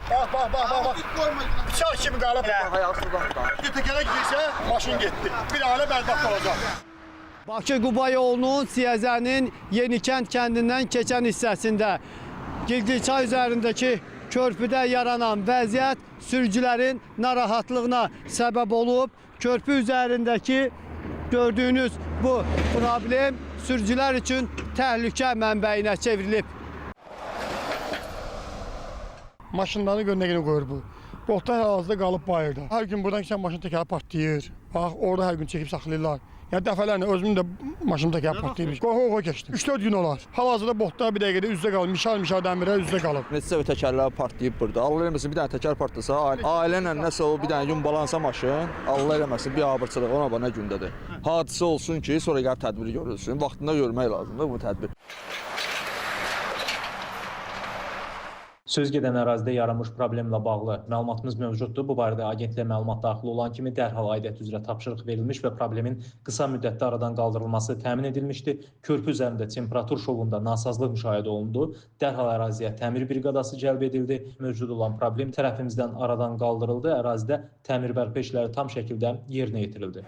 Bax. Bıçaq kimi qalıb. Bir təkərə girsə, maşın getdi. Bir ailə bədbəxt olacaq. Bakı-Quba yolunun Siyəzənin Yenikənd kəndindən keçən hissəsində Gilgilçay üzərindəki körpüdə yaranan vəziyyət sürücülərin narahatlığına səbəb olub. Körpü üzərindəki gördüyünüz bu problem sürücülər üçün təhlükə mənbəyinə çevrilib. Maşınları göndəgini qoyur bu. Botlar ərazidə qalıb bayırda. Hər gün buradan keçən maşın təkəri partlayır. Bax, orada hər gün çəkib saxlayırlar. Yəni dəfələrlə özümün də maşın təkəri partlayırmış. Qoğu keçdim. 3-4 gün olar. Hal-hazırda botlar bir dəqiqədə üzdə qalıb. Mişar dəmirə üzdə qalıb. Neçə təkərlər partlayıb burada. Allah eləməsin bir dənə təkər partlasa, ailə ilə nəsə o bir dənə yumbalansa maşın, Allah eləməsin bir abırçılıq ona nə gündədir. Hadisə olsun ki, sonra gəlib tədbir görülsün. Vaxtında görmək lazımdır bu tədbir. Söz gedən ərazidə yaranmış problemlə bağlı məlumatımız mövcuddur. Bu barədə agentliyə məlumat daxil olan kimi dərhal aidiyyət üzrə tapşırıq verilmiş və problemin qısa müddətdə aradan qaldırılması təmin edilmişdi. Körpü üzərində temperatur şovunda nasazlıq müşahidə olundu. Dərhal əraziyə təmir briqadası cəlb edildi. Mövcud olan problem tərəfimizdən aradan qaldırıldı. Ərazidə təmir bərpa işləri tam şəkildə yerinə yetirildi.